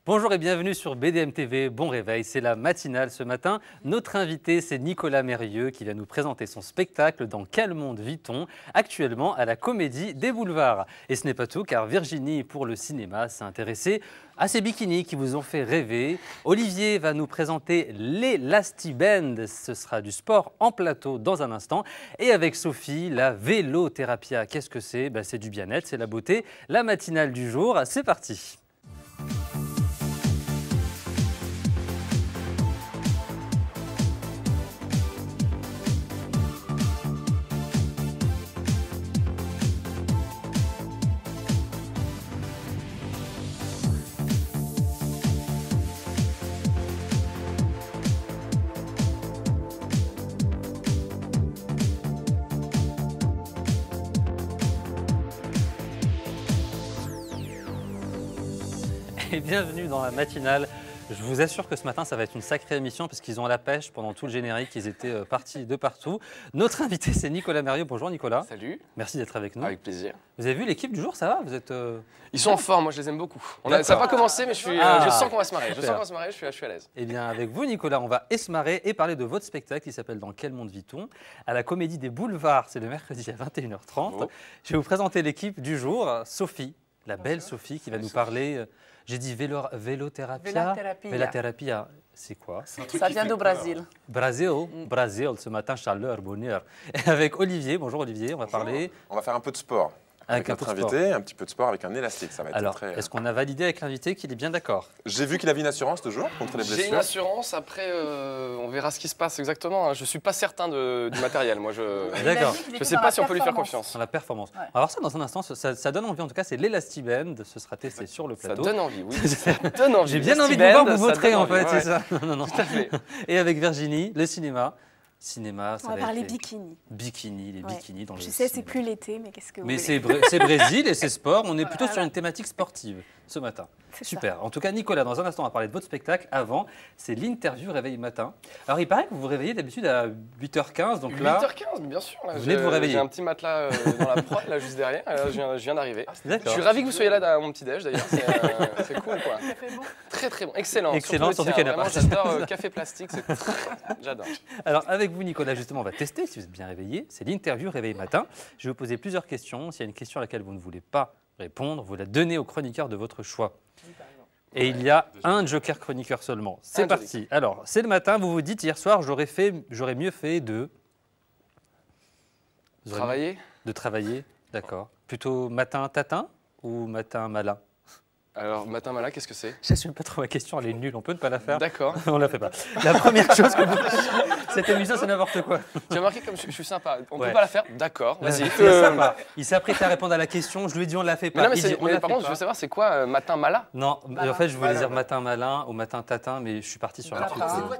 Bonjour et bienvenue sur BDM TV. Bon réveil, c'est la matinale ce matin. Notre invité, c'est Nicolas Mérieux qui va nous présenter son spectacle Dans quel monde vit-on, actuellement à la Comédie des Boulevards. Et ce n'est pas tout, car Virginie, pour le cinéma, s'est intéressée à ces bikinis qui vous ont fait rêver. Olivier va nous présenter l'Elasty Band. Ce sera du sport en plateau dans un instant. Et avec Sophie, la Vélothérapia. Qu'est-ce que c'est? C'est du bien-être, c'est la beauté. La matinale du jour, c'est parti. Et bienvenue dans la matinale. Je vous assure que ce matin, ça va être une sacrée émission parce qu'ils ont à la pêche pendant tout le générique. Ils étaient partis de partout. Notre invité, c'est Nicolas Mérieux. Bonjour Nicolas. Salut. Merci d'être avec nous. Avec plaisir. Vous avez vu l'équipe du jour, ça va? Vous êtes Ils sont en forme, moi je les aime beaucoup. Ça n'a pas commencé, mais je sens qu'on va se marrer. Je suis à l'aise. Eh bien, avec vous, Nicolas, on va se marrer et parler de votre spectacle qui s'appelle Dans quel monde vit-on à la Comédie des Boulevards. C'est le mercredi à 21h30. Oh. Je vais vous présenter l'équipe du jour. Sophie, la belle Sophie, qui va nous parler. J'ai dit vélothérapia. Vélothérapia, c'est quoi? Ça vient du Brésil. Brésil, ce matin, chaleur, bonheur. Et avec Olivier, bonjour Olivier, on va parler. On va faire un peu de sport. Avec notre invité, un petit peu de sport avec un élastique, ça va être Alors, très... est-ce qu'on a validé avec l'invité qu'il est bien d'accord? J'ai vu qu'il avait une assurance toujours contre les blessures. J'ai une assurance, après on verra ce qui se passe exactement. Je ne suis pas certain du matériel, moi D'accord. Je ne sais pas si on peut lui faire confiance. Dans la performance. Ouais. On va voir ça dans un instant, ça donne envie en tout cas, c'est l'Elasty Band, ce sera testé sur le Ça plateau. donne envie, oui. Ça donne envie. J'ai bien Le envie de vous voir vous Steve montrer Band, en fait, ouais. c'est ça. Non. Tout à fait. Et avec Virginie, le cinéma. Cinéma, ça On va va parler être bikini. Bikini, les Ouais. bikinis dans le Je sais, c'est cinéma. plus l'été, mais qu'est-ce que vous Mais voulez. c'est Brésil et c'est sport. On est plutôt sur Voilà. une thématique sportive ce matin. C'est ça. Super. En tout cas, Nicolas, dans un instant, on va parler de votre spectacle. Avant, c'est l'interview Réveil Matin. Alors, il paraît que vous vous réveillez d'habitude à 8h15. Donc là, 8h15, bien sûr. Là, Vous venez de vous réveiller. J'ai un petit matelas dans la prod, là, juste derrière. Je viens d'arriver. Je d'accord. suis ravi que vous soyez là à mon petit-déj, d'ailleurs. C'est cool, quoi. Très, très bon. Excellent. Excellent, surtout le qu'il y tien. en a Vraiment, pas. j'adore café plastique. J'adore. Alors, avec vous, Nicolas, justement, on va tester si vous êtes bien réveillé. C'est l'interview Réveil Matin. Je vais vous poser plusieurs questions. S'il y a une question à laquelle vous ne voulez pas répondre, vous la donnez au chroniqueur de votre choix. Et il y a un joker chroniqueur seulement. C'est Un parti. Alors, c'est le matin, vous vous dites, hier soir, j'aurais mieux fait de... Vous aurez Travailler mieux- De travailler, d'accord. Plutôt matin tatin ou matin malin? Alors, matin malin, qu'est-ce que c'est? J'assume pas trop ma question, elle est nulle, on peut ne pas la faire. D'accord. On la fait pas. La première chose que vous... Cette émission, c'est n'importe quoi. Tu as remarqué comme je suis sympa. On Ouais. peut pas la faire? D'accord, vas-y. C'est sympa. Il s'est apprêté à répondre à la question, je lui ai dit on ne la fait pas. Mais non, mais, Il dit, on la par fait contre, pas. je veux savoir, c'est quoi matin malin? Non, Malin. en fait, je voulais Malin. dire matin malin ou matin tatin, mais je suis parti sur un truc. Tatin. C'est quoi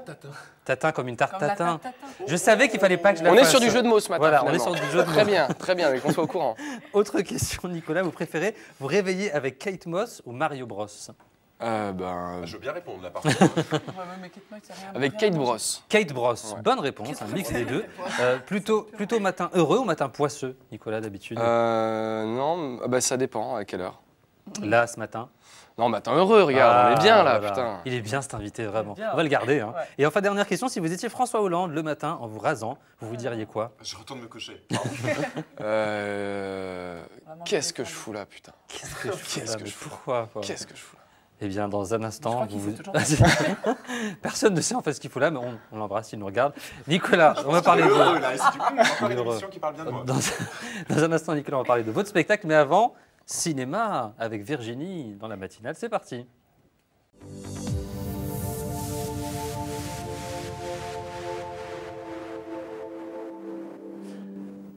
tatin comme une tarte Comme la tatin. tarte tatin. Je savais qu'il fallait pas que je la On est fasse. sur du jeu de mots ce matin. Voilà, on est finalement. sur du jeu de mots. Très bien, mais qu'on soit au courant. Autre question, Nicolas, vous préférez vous réveiller avec Kate Moss ou Mario Bros? Je veux bien répondre là par contre. Avec Kate Bross. Kate Bros. Ouais. Bonne réponse, un mix des deux. Plutôt matin heureux ou matin poisseux, Nicolas, d'habitude? Non, ça dépend à quelle heure. Là, ce matin. Non, matin heureux, regarde, on est bien là, voilà. putain. Il est bien cet invité, vraiment. bien. On va le garder. Hein. Ouais. Et enfin, dernière question, si vous étiez François Hollande le matin en vous rasant, vous vous diriez quoi? Je retourne me coucher. Qu'est-ce que je fous là, putain? Qu'est-ce que je fous Qu'est-ce là, que mais je fous pourquoi quoi? Qu'est-ce que je fous là? Eh bien, dans un instant, crois qu'il vous... sait toujours Personne ne sait en fait ce qu'il faut là, mais on l'embrasse, il nous regarde. Nicolas, on va parler de... Là, est-ce que tu peux encore une Heureux. émission qui parle bien de moi. Dans un instant, Nicolas, on va parler de votre spectacle, mais avant, cinéma avec Virginie dans la matinale. C'est parti.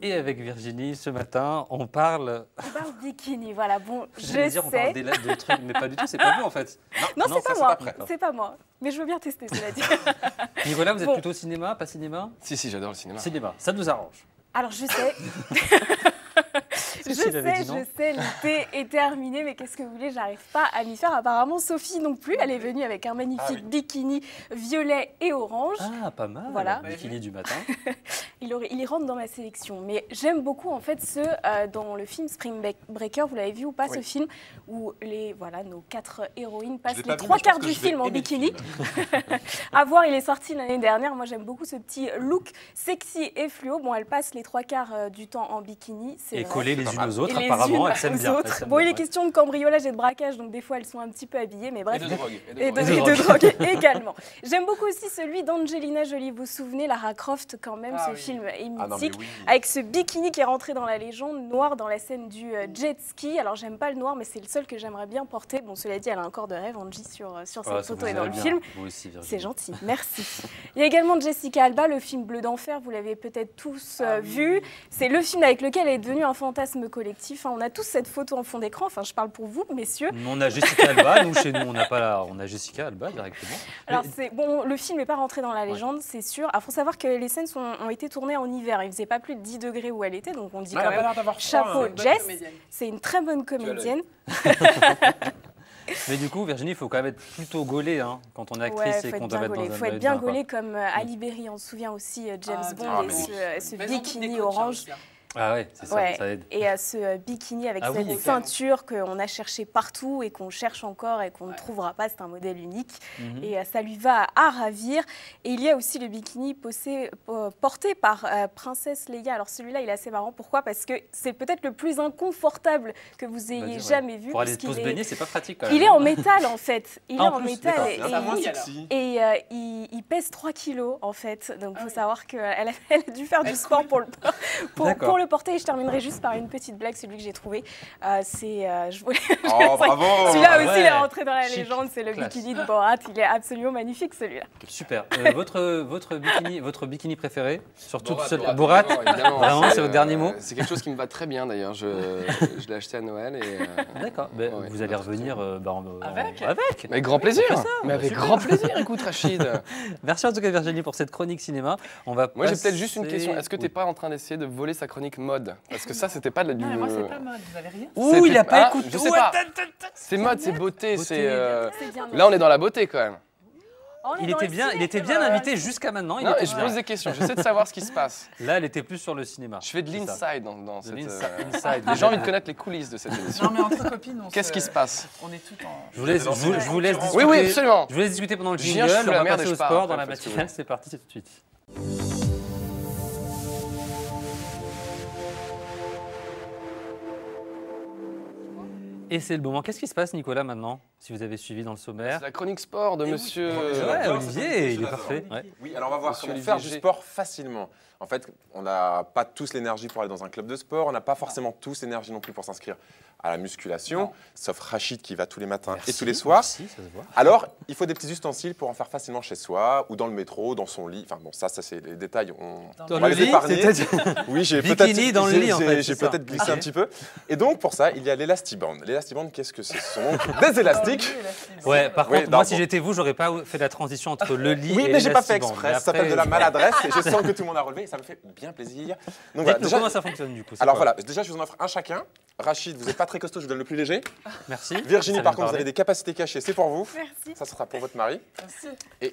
Et avec Virginie, ce matin, on parle... On parle bikini, voilà. Bon, je J'allais dire, on parle sais. des trucs, mais pas du tout, c'est pas vous en fait. Non, non, c'est ça, pas moi. après. C'est pas moi. Mais je veux bien tester, cela dit. Nicolas, vous êtes Bon. plutôt cinéma, pas cinéma? Si, j'adore le cinéma. Cinéma, ça nous arrange. Alors, je sais. Priscille avait dit non. Je sais, l'été est terminé, mais qu'est-ce que vous voulez, j'arrive pas à m'y faire. Apparemment, Sophie non plus, elle est venue avec un magnifique bikini violet et orange. Ah, pas mal. Voilà. Bikini du matin. Il y rentre dans ma sélection. Mais j'aime beaucoup en fait dans le film Spring Breaker, vous l'avez vu ou pas ce film, où nos 4 héroïnes passent les 3 quarts du film en bikini. À voir, il est sorti l'année dernière. Moi j'aime beaucoup ce petit look sexy et fluo. Bon, elles passent les 3 quarts du temps en bikini. Et collées les unes aux autres, et apparemment, les elles s'aiment bien. Bon, il est question de cambriolage et de braquage, donc des fois elles sont un petit peu habillées, mais bref. Et de drogue. Et de drogue également. J'aime beaucoup aussi celui d'Angelina Jolie. Vous vous souvenez, Lara Croft, quand même, ce film est mythique, avec ce bikini qui est rentré dans la légende, noir dans la scène du jet ski. Alors, j'aime pas le noir, mais c'est le seul que j'aimerais bien porter. Bon, cela dit, elle a un corps de rêve, Angie, sur cette photo et dans le film. C'est gentil, merci. Il y a également Jessica Alba, le film Bleu d'enfer, vous l'avez peut-être tous vu. C'est le film avec lequel elle est devenue un fantasme collectif. On a tous cette photo en fond d'écran, enfin, je parle pour vous, messieurs. On a Jessica Alba, nous, chez nous, on a Jessica Alba directement. Alors, le film n'est pas rentré dans la légende, c'est sûr. Il faut savoir que les scènes ont été tournées en hiver. Il ne faisait pas plus de 10 degrés où elle était, donc on dit quand même chapeau Jess. C'est une très bonne comédienne. Mais du coup, Virginie, il faut quand même être plutôt gaulée quand on est actrice et qu'on doit être dans un... Il faut être bien gaulée comme Ali Berry, on se souvient aussi James Bond et ce bikini orange. Ah ouais, c'est ça, ça aide. Et ce bikini avec cette ceinture qu'on a cherché partout et qu'on cherche encore et qu'on ne trouvera pas, c'est un modèle unique. Et ça lui va à ravir. Et il y a aussi le bikini porté par Princesse Leia. Alors celui-là, il est assez marrant. Pourquoi? Parce que c'est peut-être le plus inconfortable que vous ayez jamais vu. Pour aller se baigner, c'est pas pratique quand même. Il est en métal en fait. Il est en métal et il pèse 3 kilos en fait. Donc il faut savoir qu'elle a dû faire du sport pour le porter. Et je terminerai juste par une petite blague, celui que j'ai trouvé. Je voulais... bravo. Celui-là aussi, il est rentré dans la légende. C'est le bikini de Borat. Il est absolument magnifique, celui-là. Super. Votre bikini préféré? Surtout Borat. Vraiment, c'est votre dernier mot? C'est quelque chose qui me va très bien d'ailleurs. Je l'ai acheté à Noël. D'accord. Vous allez revenir avec. Avec grand plaisir. Mais avec grand plaisir, écoute Rachid. Merci en tout cas Virginie pour cette chronique cinéma. Moi j'ai peut-être juste une question. Est-ce que tu n'es pas en train d'essayer de voler sa chronique mode? Parce que ça, c'était pas de la... Non, moi c'est pas mode, vous avez rien? Ouh, il a pas écouté. Je sais pas. C'est mode, c'est beauté. Là, on est dans la beauté quand même. Il était bien invité jusqu'à maintenant. Je pose des questions, j'essaie de savoir ce qui se passe. Là, elle était plus sur le cinéma. Je fais de l'inside dans cette... Inside. J'ai envie de connaître les coulisses de cette émission. Non, mais entre copines, qu'est-ce qui se passe? On est tout en... Je vous laisse discuter. Oui, absolument. Je vous laisse discuter pendant le jingle. On va passer au sport dans la matinale. C'est parti tout de suite. Et c'est le moment. Qu'est-ce qui se passe, Nicolas, maintenant, si vous avez suivi dans le sommaire? C'est la chronique sport de monsieur... Ouais, Olivier, il est parfait. Oui, alors on va voir comment faire du sport facilement. En fait, on n'a pas tous l'énergie pour aller dans un club de sport, on n'a pas forcément tous l'énergie non plus pour s'inscrire à la musculation, sauf Rachid qui va tous les matins et tous les soirs. Merci, ça se voit. Alors, il faut des petits ustensiles pour en faire facilement chez soi, ou dans le métro, dans son lit. Enfin bon, ça c'est les détails, on va les épargner. Oui, j'ai peut-être glissé un petit peu. Et donc, pour ça, il y a l'élastiband. L'élastiband, qu'est-ce que c'est? Ce sont donc des élastiques. Ouais, par contre, moi, si j'étais vous, j'aurais pas fait la transition entre le lit et oui, mais j'ai pas fait l'élastiband. exprès. Ça s'appelle de la maladresse et je sens que tout le monde a relevé et ça me fait bien plaisir. Donc, voilà, comment ça fonctionne du coup? Alors voilà, déjà, je vous en offre un chacun. Rachid, vous n'êtes pas très costaud, je vous donne le plus léger. Merci. Virginie, par contre, vous avez des capacités cachées, c'est pour vous. Merci. Ça sera pour votre mari. Merci. Et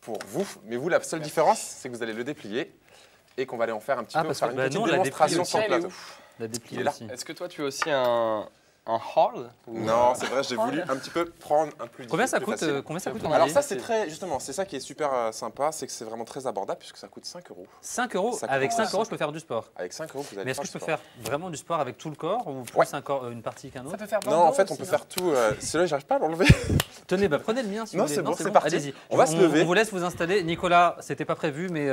pour vous. Mais vous, la seule différence, c'est que vous allez le déplier et qu'on va aller en faire un petit peu, faire une petite démonstration sur le plateau. La déplier aussi. Est-ce que toi, tu as aussi un haul? Non, c'est vrai, j'ai voulu un petit peu prendre un plus. Combien ça coûte? Alors ça, c'est très, justement, c'est ça qui est super sympa, c'est que c'est vraiment très abordable puisque ça coûte 5 euros. 5 euros? Avec 5 euros, je peux faire du sport. Avec 5 euros, vous allez. Mais est-ce que je peux faire vraiment du sport avec tout le corps ou plus une partie qu'un autre? Ça peut faire non, en fait, on peut faire tout. Celui-là, j'arrive pas à l'enlever. Tenez, prenez le mien si vous voulez. Non, c'est parti. Allez-y. On va se lever. On vous laisse vous installer. Nicolas, c'était pas prévu, mais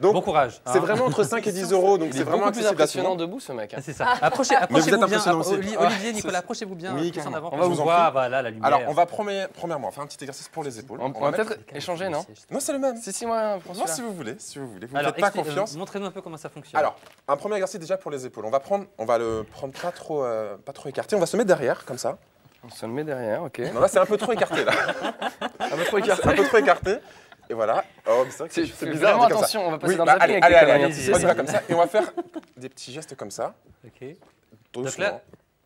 bon courage. C'est vraiment entre 5 et 10 euros, donc c'est vraiment plus impressionnant debout, ce mec. C'est ça. Approchez-vous bien. Olivier, Nicolas, approchez-vous bien. On va vous voir, voilà, la lumière. Alors, on va premièrement faire un petit exercice pour les épaules. On va peut-être échanger, non? Non, c'est le même. Si, moi, non, si vous voulez. Vous ne faites pas confiance. Montrez-nous un peu comment ça fonctionne. Alors, un premier exercice déjà pour les épaules. On va le prendre pas trop écarté. On va se mettre derrière, comme ça. On se le met derrière, ok. Non, là, c'est un peu trop écarté, là. Un peu trop écarté. Un peu trop écarté. Et voilà. Oh, c'est vrai que c'est bizarre. Vraiment attention, on va passer dans le allez, on y va comme ça. Et on va faire des petits gestes comme ça. Ok. Doucement.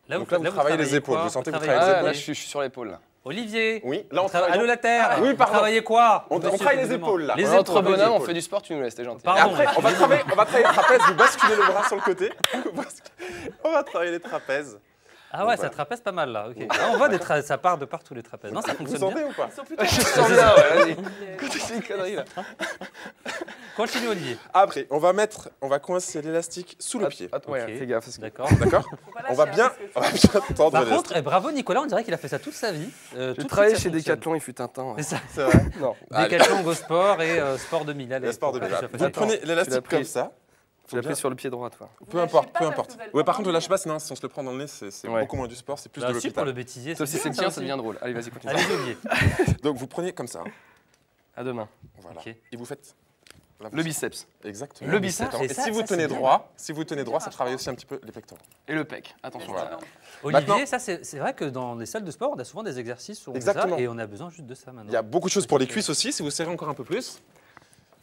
Donc là, vous travaillez les épaules. Vous sentez que vous travaillez les épaules. Là, je suis sur l'épaule, là. Olivier. Oui, là, on travaille. Allô, la Terre. Oui, pardon. Vous travaillez quoi? On travaille les épaules, là. Les Entre épaules. bonhommes, on fait du sport, tu nous laisses, t'es gentil. Pardon. Après, on va travailler les trapèzes. Vous basculez le bras sur le côté. On va travailler les trapèzes. Ah ouais, ça trapèze pas mal là. Okay. Ah, on voit ça part de partout les trapèzes. Non, ça Vous fonctionne sentez bien. ou pas? Je sens bien, ouais, vas-y. Quand une connerie, là. Continue, Olivier. Après, on va coincer l'élastique sous le pied. Ouais, Ok. fais gaffe. D'accord. D'accord? On va bien tendre Par l'élastique. contre, bravo Nicolas, on dirait qu'il a fait ça toute sa vie. J'ai travaillé chez Decathlon, il fut un temps. C'est ça. C'est vrai. Non. Decathlon, Go Sport et Sport 2000. Allez, Le sport de pourquoi Béla. j'ai fait Vous ça? prenez Tu l'élastique l'as pris. comme ça. Tu l'as pris sur le pied droit, toi. Peu importe, peu importe. Ouais, par contre, le lâche pas, sinon, si on se le prend dans le nez, c'est Ouais. beaucoup moins du sport, c'est plus Là, de si, pour le l'hôpital. bêtisier. Sauf si c'est le bien, tien, ça ça devient drôle. Allez, vas-y, continue. Allez, Olivier. Donc, vous prenez comme ça. À demain. Voilà. Ok. Et vous faites Le biceps. exactement. Le biceps. Et Et ça, si vous ça, tenez c'est bien. droit, ça travaille aussi un petit peu les pectoraux. Et le pec. Attention. Voilà. Olivier, Maintenant- ça c'est vrai que dans les salles de sport, on a souvent des exercices où on fait Exactement. ça et on a besoin juste de ça maintenant. Il y a beaucoup de choses pour les cuisses aussi, si vous serrez encore un peu plus.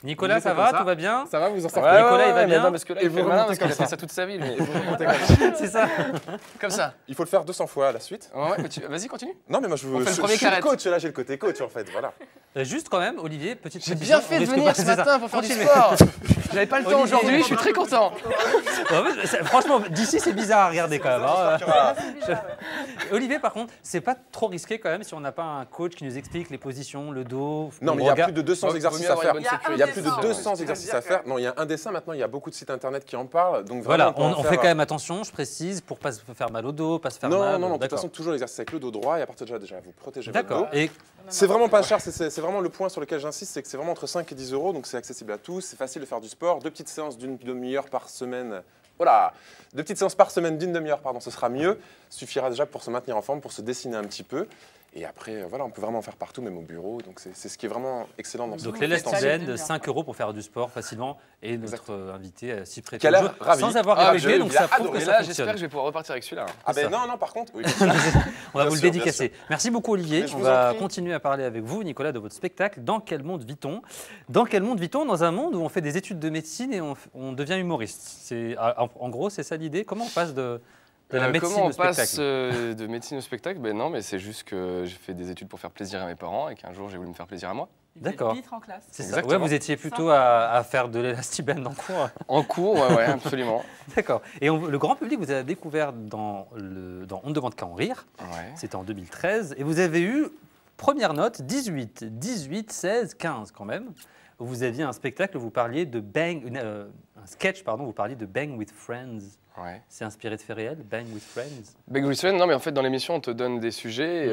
Nicolas, Vous ça faites va? comme ça. Tout va bien? Ça va, vous en sortez Nicolas, il va bien. Non, parce que là, Et il vous fait malin remontez parce qu'il a comme fait ça. ça toute sa vie, lui. Et vous remontez comme ça. C'est ça. Comme ça. Il faut le faire 200 fois à la suite. Ouais, mais vas-y, continue. Non, mais moi, je On fait le je premier suis le carré. coach, là, j'ai le côté coach, en fait, voilà. Juste quand même, Olivier, petite J'ai précision, bien fait on de risque venir pas- ce c'est ça. matin pour faire du Continuez. sport. J'avais pas le temps Olivier, aujourd'hui, je suis très content. En fait, franchement, d'ici c'est bizarre à regarder quand même. hein. Olivier, par contre, c'est pas trop risqué quand même si on n'a pas un coach qui nous explique les positions, le dos. Non, le mais il y a regard. plus de 200 Vaut exercices mieux à avoir faire. une bonne sécurité. Il y a plus de dessin, 200 ouais. exercices à faire. Non, il y a un dessin maintenant, il y a beaucoup de sites internet qui en parlent. Donc Voilà, vraiment, on fait quand même attention, je précise, pour pas se faire mal au dos, pas se faire Non, mal. non, non, de toute D'accord. façon, toujours l'exercice avec le dos droit et à partir de là, déjà, vous protégez votre dos. D'accord. Et C'est vraiment pas cher, c'est vraiment le point sur lequel j'insiste, c'est que c'est vraiment entre 5 et 10 euros, donc c'est accessible à tous, c'est facile de faire du sport, 2 petites séances d'une demi-heure par semaine. Voilà, 2 petites séances par semaine d'une demi-heure, pardon, ce sera mieux. Suffira déjà pour se maintenir en forme, pour se dessiner un petit peu. Et après, voilà, on peut vraiment en faire partout, même au bureau. Donc c'est ce qui est vraiment excellent dans ce donc Vous l'Elastic faites ça, Band, bien. 5 € pour faire du sport facilement. Et notre Exact. invité s'y prête Qui a l'air toujours, ravi. sans avoir Ah, répété, je donc l'ai ça prouve adoré. que Et ça là, fonctionne. j'espère que je vais pouvoir repartir avec celui-là. Ah C'est ben ça. non, non, par contre, oui. On va Bien vous le sûr, dédicacer. Merci beaucoup Olivier. Mais je On vous en va prie. continuer à parler avec vous, Nicolas, de votre spectacle. Dans quel monde vit-on? Dans quel monde vit-on? Dans un monde où on fait des études de médecine et on devient humoriste. En gros, c'est ça l'idée. Comment on passe de la médecine Comment au on passe spectacle? de médecine au spectacle? Ben non, mais c'est juste que j'ai fait des études pour faire plaisir à mes parents et qu'un jour j'ai voulu me faire plaisir à moi. D'accord. Litre en classe. C'est ça. Exactement. Ouais, vous étiez plutôt à faire de l'élastiband en cours. En cours, ouais, absolument. D'accord. Et le grand public vous a découvert dans On ne demande qu'à en rire. Ouais. C'était en 2013. Et vous avez eu, première note, 18, 16, 15 quand même. Vous aviez un spectacle où vous parliez de un sketch, pardon, vous parliez de Bang with Friends. Ouais. C'est inspiré de faits réels, Bang with Friends. Big Reason, non, mais en fait, dans l'émission, on te donne des sujets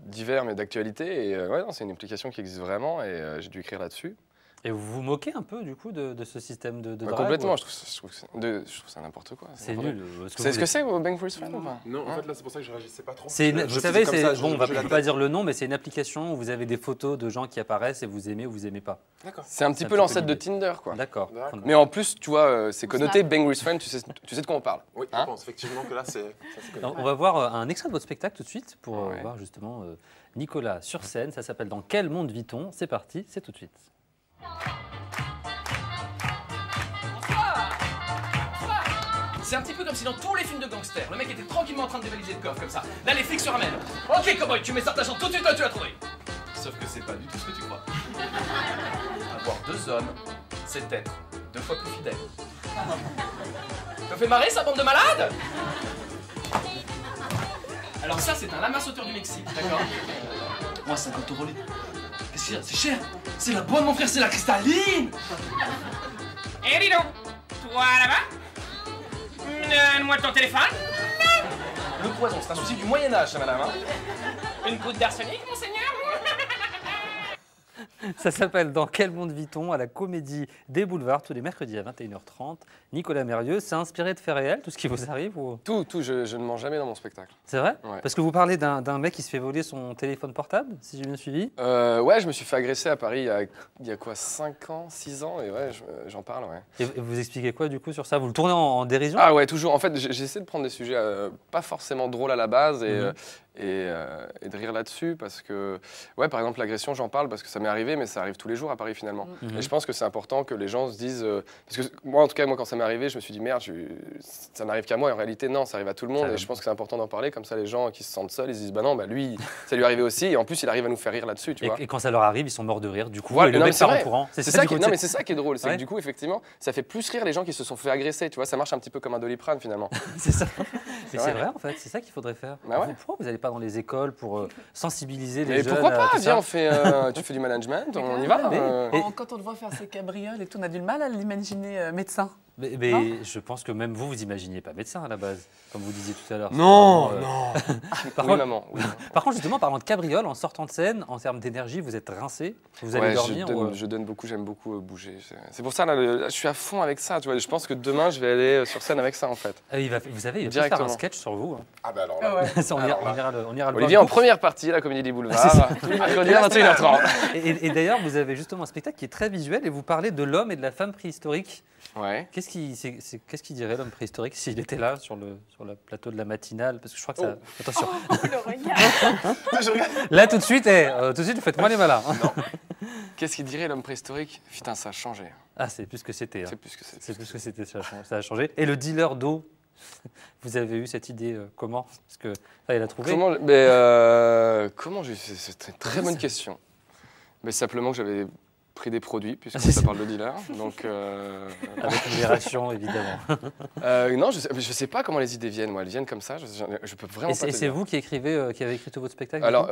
divers, mais d'actualité. Et ouais, non, c'est une application qui existe vraiment et j'ai dû écrire là-dessus. Et vous vous moquez un peu du coup de ce système de Ouais, drague, complètement, ou- je trouve ça n'importe quoi. C'est n'importe nul. quoi. Est-ce que C'est vous ce que êtes- c'est, Bang for His Friend ou pas? Non, en fait, là, c'est pour ça que je réagissais pas trop. C'est une- Je vous faisais savez, comme c'est ça, je bon, on va bougeais la pas tête. dire le nom, mais c'est une application où vous avez des photos de gens qui apparaissent et vous aimez ou vous aimez pas. D'accord. C'est un C'est petit un peu petit l'ancêtre peu de Tinder, quoi. D'accord. D'accord. Mais en plus, tu vois, c'est Ou connoté Snap. Bang with Friend, tu sais de quoi on parle. Oui, je Hein pense effectivement que là, c'est. ça, c'est connu. Alors, on va voir un extrait de votre spectacle tout de suite pour Ouais. voir justement Nicolas sur scène. Ça s'appelle Dans quel monde vit-on? C'est parti, c'est tout de suite. C'est un petit peu comme si dans tous les films de gangsters, le mec était tranquillement en train de dévaliser le coffre comme ça. Là, les flics se ramènent. Ok, cowboy, tu mets ça d'argent tout de suite, là, tu l'as trouvé. Sauf que c'est pas du tout ce que tu crois. Avoir 2 hommes, c'est être 2 fois plus fidèle. Ça fait marrer, ça, bande de malades? Alors ça, c'est un lama sauteur du Mexique, d'accord? Moi, 50 € litre. Qu'est-ce qu'il y a? C'est cher. C'est la bonne, mon frère, c'est la cristalline. Eh, dis donc, toi là-bas? Donne-moi ton téléphone. Le poison, c'est un souci du Moyen-Âge, ça, madame. Hein? Une goutte d'arsenic, monseigneur? Ça s'appelle Dans quel monde vit-on à la Comédie des Boulevards tous les mercredis à 21h30. Nicolas Mérieux, c'est inspiré de faits réels, tout ce qui vous arrive ou... Tout, je ne mens jamais dans mon spectacle. C'est vrai? Ouais. Parce que vous parlez d'un mec qui se fait voler son téléphone portable, si j'ai bien suivi. Ouais, je me suis fait agresser à Paris il y a quoi, 5 ans, 6 ans, et ouais, j'en parle, ouais. Et vous expliquez quoi du coup sur ça? Vous le tournez en dérision? Ah ouais, toujours. En fait, j'essaie de prendre des sujets pas forcément drôles à la base, et, et de rire là-dessus parce que, ouais, par exemple, l'agression, j'en parle parce que ça m'est arrivé, mais ça arrive tous les jours à Paris finalement. Et je pense que c'est important que les gens se disent, parce que moi, en tout cas, quand ça m'est arrivé, je me suis dit merde, ça n'arrive qu'à moi. Et en réalité, non, ça arrive à tout le monde. Et je pense que c'est important d'en parler, comme ça, les gens qui se sentent seuls, ils se disent bah non, bah lui, ça lui est arrivé aussi, et en plus, il arrive à nous faire rire là-dessus, tu vois. Et quand ça leur arrive, ils sont morts de rire. Du coup, voilà, ils le mettent en courant. C'est ça qui est drôle, c'est que du coup, effectivement, ça fait plus rire les gens qui se sont fait agresser, tu vois. Ça marche un petit peu comme un Doliprane finalement. C'est ça. Mais c'est vrai en fait, c'est ça qu'il faudrait faire. Bah ouais. Pourquoi vous n'allez pas dans les écoles pour sensibiliser les mais jeunes? Pourquoi pas? Viens, tu fais du management, on y va. Quand on le voit faire ses cabrioles et tout, on a du mal à l'imaginer médecin. Mais je pense que même vous imaginiez pas médecin à la base, comme vous disiez tout à l'heure. Non. Par Oui, contre, maman. Oui. Par contre, justement, parlant de cabriole, en sortant de scène, en termes d'énergie, vous êtes rincé? Vous allez dormir? Je donne beaucoup, j'aime beaucoup bouger. C'est pour ça, là, je suis à fond avec ça. Tu vois, je pense que demain, je vais aller sur scène avec ça, en fait. Vous savez, il va faire un sketch sur vous. Hein. Ah bah alors là. On ira le Olivier, en première partie, la Comédie des Boulevards, tous les mercredis à 21h30. Et d'ailleurs, vous avez justement un spectacle qui est très visuel et vous parlez de l'homme et de la femme préhistorique. Ouais. Qu'est-ce qu'il dirait l'homme préhistorique s'il était là sur le plateau de la matinale? Parce que je crois que ça... Attention. Le regard. Là, tout de suite, vous faites-moi les malins. Qu'est-ce qu'il dirait l'homme préhistorique? Putain, ça a changé. Ah, c'est plus que c'était. C'est plus que c'était. C'est plus que c'était, ça a changé. Et le dealer d'eau, vous avez eu cette idée comment? Parce que il a trouvé. Comment j'ai fait? C'est une très bonne question. Mais simplement que j'avais pris des produits, puisque ça parle de dealer. Donc, avec modération, évidemment. Non, je sais pas comment les idées viennent. Moi, elles viennent comme ça. Je peux vraiment pas. Et c'est vous qui avez écrit tout votre spectacle? Alors,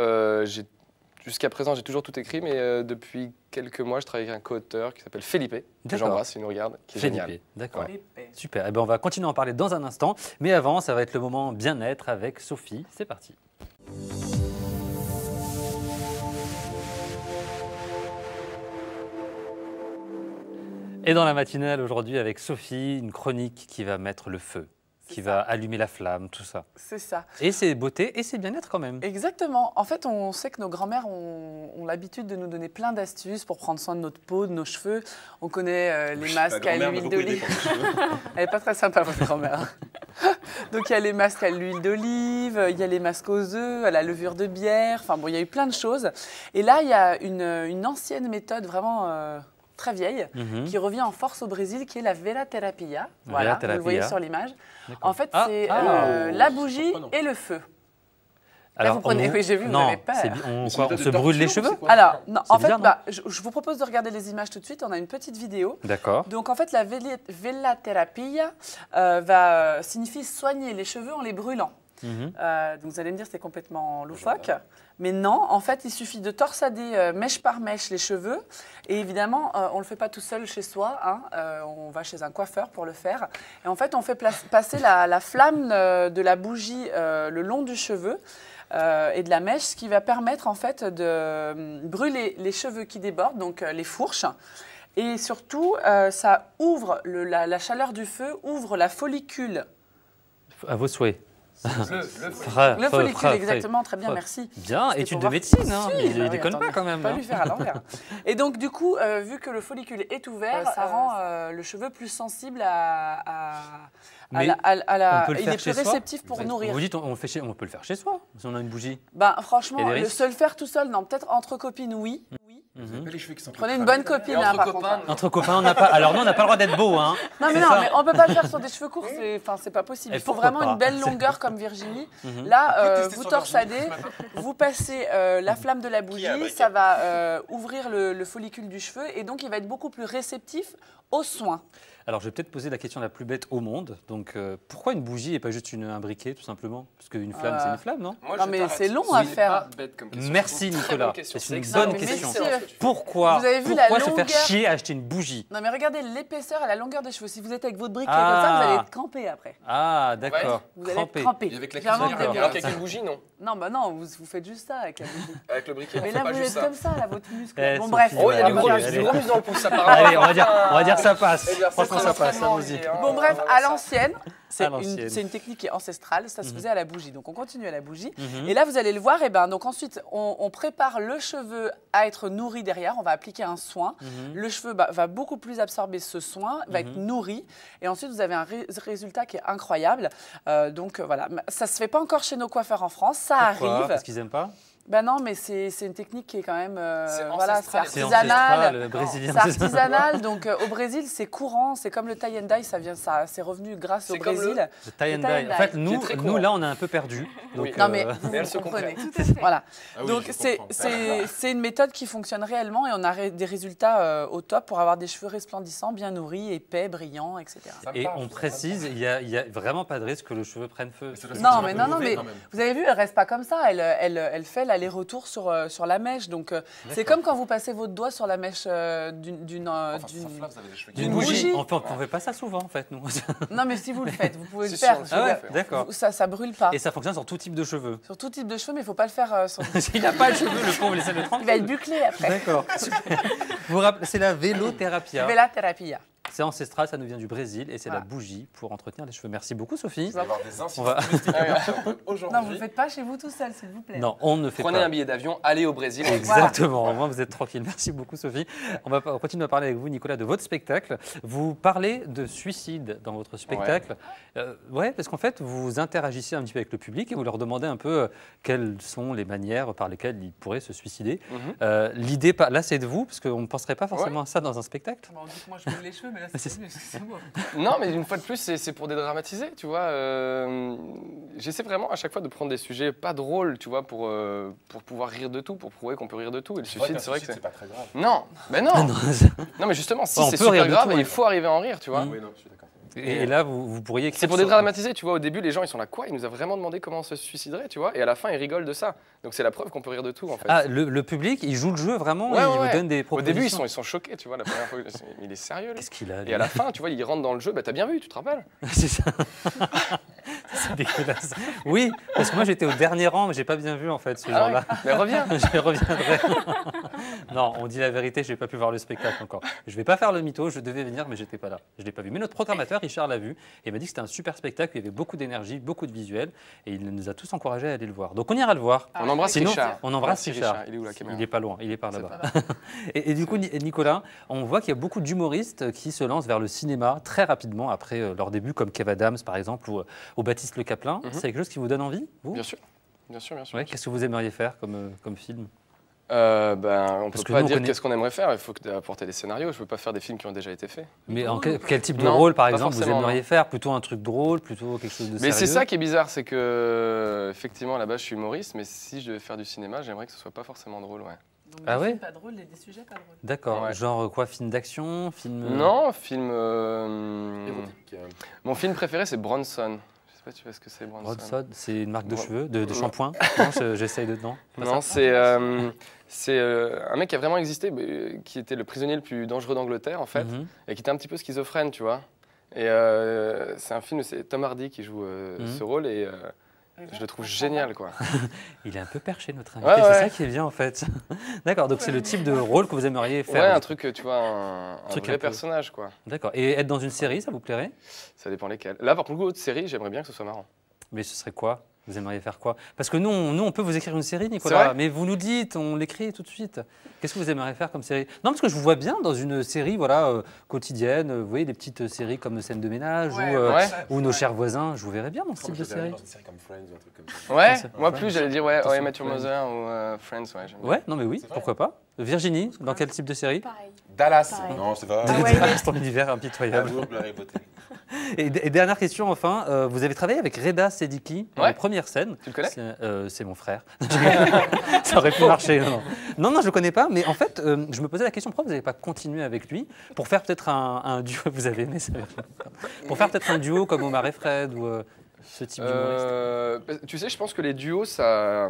jusqu'à présent, j'ai toujours tout écrit, mais depuis quelques mois, je travaille avec un co-auteur qui s'appelle Felipe, que j'embrasse, il nous regarde, qui est génial. D'accord. Super. Eh ben, on va continuer à en parler dans un instant. Mais avant, ça va être le moment bien-être avec Sophie. C'est parti. Et dans la matinale aujourd'hui avec Sophie, une chronique qui va mettre le feu, qui va allumer la flamme, tout ça. C'est ça. Et c'est beauté et c'est bien-être quand même. Exactement. En fait, on sait que nos grands-mères ont l'habitude de nous donner plein d'astuces pour prendre soin de notre peau, de nos cheveux. On connaît les masques à l'huile d'olive. Elle n'est pas très sympa, votre grand-mère. Donc il y a les masques à l'huile d'olive, il y a les masques aux œufs, à la levure de bière. Enfin bon, il y a eu plein de choses. Et là, il y a une ancienne méthode vraiment... très vieille, qui revient en force au Brésil, qui est la velaterapia. Voilà, vous le voyez sur l'image. En fait, c'est la bougie et le feu. Alors, là, vous prenez, oui, j'ai vu, vous n'avez pas. On se brûle les cheveux? Alors, non, en fait, je vous propose de regarder les images tout de suite. On a une petite vidéo. D'accord. Donc, en fait, la velaterapia signifie soigner les cheveux en les brûlant. Donc vous allez me dire c'est complètement loufoque, mais non, en fait il suffit de torsader mèche par mèche les cheveux et évidemment on ne le fait pas tout seul chez soi, hein, on va chez un coiffeur pour le faire et en fait on fait passer la flamme de la bougie le long du cheveu et de la mèche, ce qui va permettre en fait de brûler les cheveux qui débordent, donc les fourches. Et surtout, ça ouvre, la chaleur du feu ouvre la follicule. À vos souhaits. Le follicule, exactement, très bien, merci. Bien, étude de médecine, hein, mais il déconne pas quand même. Pas lui faire à l'envers. Et donc, du coup, vu que le follicule est ouvert, ça rend le cheveu plus sensible il est plus réceptif pour nourrir. Vous dites, on peut le faire chez soi, si on a une bougie. Ben, franchement, se le faire tout seul, non, peut-être entre copines, oui. Prenez une bonne copine. Entre copains, on n'a pas. Alors nous, on n'a pas le droit d'être beau, hein. Non, mais on peut pas le faire sur des cheveux courts. C'est pas possible. Il faut vraiment une belle longueur comme Virginie. Là, vous torsadez, vous passez la flamme de la bougie, ça va ouvrir le follicule du cheveu et donc il va être beaucoup plus réceptif aux soins. Alors, je vais peut-être poser la question la plus bête au monde. Donc, pourquoi une bougie et pas juste un briquet, tout simplement? Parce qu'une flamme, c'est une flamme, non? Non, mais c'est long à faire. Merci, Nicolas. C'est une bonne question. Pourquoi se faire chier à acheter une bougie? Non, mais regardez l'épaisseur et la longueur des cheveux. Si vous êtes avec votre briquet comme ça, vous allez être crampé après. Ah, d'accord. Vous allez être crampé. Avec la cuisine, alors qu'avec une bougie, non? Non, bah non, vous faites juste ça avec la bougie. Avec le briquet, mais là, vous êtes comme ça, là, votre muscle. Bon, bref. Oh, il y a du gros muscle dans le pouce, ça part. Allez, on va dire ça passe. franchement, ça passe. Bon, bref, à l'ancienne, c'est une technique qui est ancestrale. Ça se faisait à la bougie. Donc, on continue à la bougie. Et là, vous allez le voir. Et ben, donc ensuite, on prépare le cheveu à être nourri derrière. On va appliquer un soin. Le cheveu va beaucoup plus absorber ce soin, va être nourri. Et ensuite, vous avez un résultat qui est incroyable. Donc, voilà. Ça se fait pas encore chez nos coiffeurs en France. Ça arrive. Parce qu'ils n'aiment pas? Ben non, mais c'est une technique qui est quand même voilà, c'est artisanal. C'est artisanal, donc au Brésil, c'est courant. C'est comme le tie and dye, c'est revenu grâce au Brésil. Le tie and dye. En fait, nous là, on a un peu perdu. Donc, non, mais vous comprenez. Voilà. Donc, c'est une méthode qui fonctionne réellement et on a des résultats au top pour avoir des cheveux resplendissants, bien nourris, épais, brillants, etc. Et on précise, il n'y a vraiment pas de risque que le cheveu prenne feu. Non, mais vous avez vu, elle reste pas comme ça. Elle fait l'aller-retour sur la mèche. Donc, c'est comme quand vous passez votre doigt sur la mèche d'une bougie. On ne fait pas ça souvent, en fait, nous. Non, mais si vous le faites, vous pouvez le faire. D'accord. Ça brûle pas. Et ça fonctionne sur tout type de cheveux. Sur tout type de cheveux, mais il ne faut pas le faire sur... Il n'a pas de cheveux, le pauvre, laissez-le tranquille. Il va être bouclé après. D'accord. C'est la Veloterapia. Veloterapia. C'est ancestral, ça nous vient du Brésil et c'est la bougie pour entretenir les cheveux. Merci beaucoup, Sophie. Vous allez avoir des incisions aujourd'hui. Non, vous ne le faites pas chez vous tout seul, s'il vous plaît. Non, on ne fait pas. Prenez un billet d'avion, allez au Brésil. Exactement, au moins vous êtes tranquille. Merci beaucoup, Sophie. On va continuer à parler avec vous, Nicolas, de votre spectacle. Vous parlez de suicide dans votre spectacle. Ouais, parce qu'en fait, vous interagissez un petit peu avec le public et vous leur demandez un peu quelles sont les manières par lesquelles ils pourraient se suicider. L'idée, là, c'est de vous, parce qu'on ne penserait pas forcément à ça dans un spectacle. Bon, dites moi, je brûle les cheveux, mais là, c'est mieux. Non, mais une fois de plus, c'est pour dédramatiser, tu vois. J'essaie vraiment à chaque fois de prendre des sujets pas drôles, tu vois, pour pouvoir rire de tout, pour prouver qu'on peut rire de tout. Et le suicide, c'est vrai que c'est pas très grave. Non, mais non. Non, mais justement, si c'est super grave, il faut arriver à en rire, tu vois. Oui, non, je suis d'accord. Et là, vous pourriez... C'est pour dédramatiser, tu vois. Au début, les gens, ils sont là, quoi? Il nous a vraiment demandé comment on se suiciderait, tu vois. Et à la fin, ils rigolent de ça. Donc c'est la preuve qu'on peut rire de tout, en fait. Ah, le public, il joue le jeu vraiment, il vous donne des propositions. Au début, ils sont choqués, tu vois. La première fois, il est sérieux. Qu'est-ce qu'il a? Et à la fin, tu vois, il rentre dans le jeu. Bah, t'as bien vu, tu te rappelles? C'est ça. C'est dégueulasse. Oui, parce que moi j'étais au dernier rang, mais j'ai pas bien vu en fait ce genre-là. Mais reviens. Je reviendrai. Non, on dit la vérité, j'ai pas pu voir le spectacle encore. Je vais pas faire le mytho, je devais venir, mais j'étais pas là. Je l'ai pas vu. Mais notre programmateur, Richard, l'a vu et il m'a dit que c'était un super spectacle, il y avait beaucoup d'énergie, beaucoup de visuels, et il nous a tous encouragés à aller le voir. Donc on ira le voir. On embrasse Richard. On embrasse Richard. Il est où la caméra? Il est pas loin, il est par là-bas. Et du coup, Nicolas, on voit qu'il y a beaucoup d'humoristes qui se lancent vers le cinéma très rapidement après leur début, comme Kev Adams par exemple, ou Baptiste Le Caplin. C'est quelque chose qui vous donne envie, vous? Bien sûr. Bien sûr. Ouais, qu'est-ce que vous aimeriez faire comme film? On ne peut pas dire qu'est-ce qu'on aimerait faire, il faut apporter des scénarios. Je ne veux pas faire des films qui ont déjà été faits. Mais quel type de rôle, par exemple, vous aimeriez faire? Plutôt un truc drôle, plutôt quelque chose de sérieux? Mais c'est ça qui est bizarre, c'est que, effectivement, à la base, je suis humoriste, mais si je devais faire du cinéma, j'aimerais que ce soit pas forcément drôle, ouais. Donc, ah ouais? Pas drôle, des sujets pas drôles. D'accord. Ouais. Genre quoi, film d'action, film... Non, film... Mon film préféré, c'est Bronson. Je sais pas, tu vois ce que c'est, Bronson? Bronson, c'est une marque de cheveux, de shampoing? Non, j'essaye de... Non, c'est un mec qui a vraiment existé, qui était le prisonnier le plus dangereux d'Angleterre, en fait, et qui était un petit peu schizophrène, tu vois. Et c'est un film, c'est Tom Hardy qui joue ce rôle, et je le trouve génial, quoi. Il est un peu perché, notre invité, c'est ça qui est bien, en fait. D'accord, donc c'est le type de rôle que vous aimeriez faire? Ouais, un truc, tu vois, un vrai personnage, quoi. D'accord, et être dans une série, ça vous plairait? Ça dépend lesquelles. Là, par contre, autre série, j'aimerais bien que ce soit marrant. Mais ce serait quoi? Vous aimeriez faire quoi? Parce que nous, on peut vous écrire une série, Nicolas, mais vous nous dites, on l'écrit tout de suite. Qu'est-ce que vous aimeriez faire comme série? Non, parce que je vous vois bien dans une série quotidienne, vous voyez, des petites séries comme Scène de ménage ou Nos chers voisins. Je vous verrais bien dans ce type de série. Dans une série comme Friends ou un truc comme ça. Ouais, moi plus, j'allais dire How I Met Your Mother ou Friends. Ouais, non mais oui, pourquoi pas. Virginie, dans quel type de série? Pareil. Dallas. Non, c'est pas... Dallas, ton univers impitoyable. Et dernière question, enfin, vous avez travaillé avec Reda Sediki dans les premières scènes. Tu le connais? C'est mon frère. Ça aurait pu marcher. Non, je ne le connais pas, mais en fait, je me posais la question, pourquoi vous n'avez pas continué avec lui pour faire peut-être un duo? Vous avez aimé ça? Pour faire peut-être un duo comme Omar et Fred ou ce type d'humoriste? Tu sais, je pense que les duos, ça...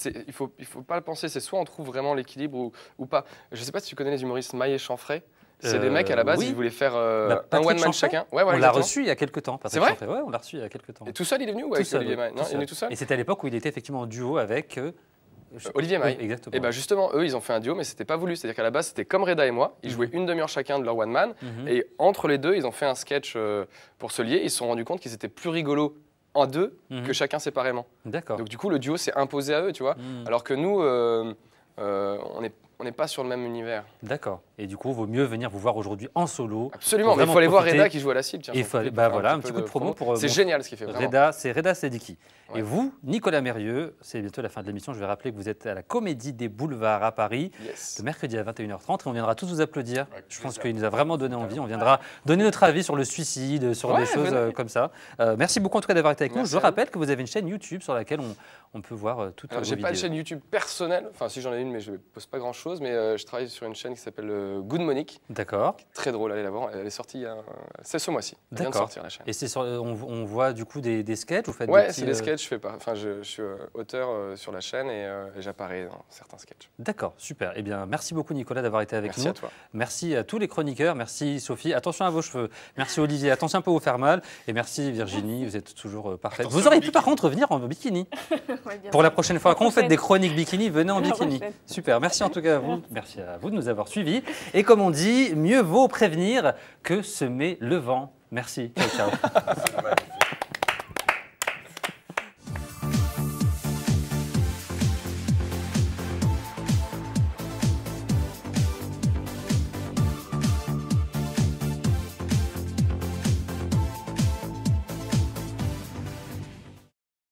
Il faut pas le penser, c'est soit on trouve vraiment l'équilibre ou pas. Je ne sais pas si tu connais les humoristes Maille et Chanfray. C'est des mecs à la base, ils voulaient faire un one-man chacun. Ouais, on l'a reçu il y a quelques temps. C'est vrai? Ouais, on l'a reçu il y a quelques temps. Et tout seul, il est venu ou avec Olivier Maille? Non, il est venu tout seul. Et c'était à l'époque où il était effectivement en duo avec Olivier Maille. Oui, exactement. Et ben justement, eux, ils ont fait un duo, mais c'était pas voulu. C'est-à-dire qu'à la base, c'était comme Reda et moi. Ils jouaient une demi-heure chacun de leur one man. Et entre les deux, ils ont fait un sketch pour se lier. Ils se sont rendus compte qu'ils étaient plus rigolos en deux que chacun séparément. D'accord. Donc du coup, le duo s'est imposé à eux, tu vois. Alors que nous, on n'est pas sur le même univers. D'accord. Et du coup, il vaut mieux venir vous voir aujourd'hui en solo. Absolument, mais il faut aller voir Reda qui joue à la cible. Tiens, et voilà, un petit coup de promo pour... C'est génial ce qu'il fait, vraiment. C'est Reda Sediki. Ouais. Et vous, Nicolas Mérieux, c'est bientôt la fin de l'émission, je vais rappeler que vous êtes à la Comédie des Boulevards à Paris, le mercredi à 21h30, et on viendra tous vous applaudir. Je pense qu'il nous a vraiment donné envie. On viendra donner notre avis sur le suicide, sur des choses comme ça. Merci beaucoup en tout cas d'avoir été avec nous. Je rappelle que vous avez une chaîne YouTube sur laquelle on peut voir toutes vos vidéos. J'ai pas de chaîne YouTube personnelle, enfin si j'en ai une, mais je ne poste pas grand-chose, mais je travaille sur une chaîne qui s'appelle Good Monique. D'accord. Très drôle, allez la voir. Elle est sortie c'est ce mois-ci. Elle vient de sortir la chaîne. Et on voit du coup des sketchs, vous faites c'est des sketchs. Je suis auteur sur la chaîne et j'apparais dans certains sketchs. D'accord, super. Eh bien, merci beaucoup Nicolas d'avoir été avec nous. Merci à toi. Merci à tous les chroniqueurs. Merci Sophie. Attention à vos cheveux. Merci Olivier. Attention à ne pas vous faire mal. Et merci Virginie. Vous êtes toujours parfaite. Vous auriez pu par contre venir en bikini. Pour la prochaine fois. Quand vous faites des chroniques bikini, venez en bikini. Super. Merci en tout cas à vous. Merci à vous de nous avoir suivis. Et comme on dit, mieux vaut prévenir que semer le vent. Merci. Ciao.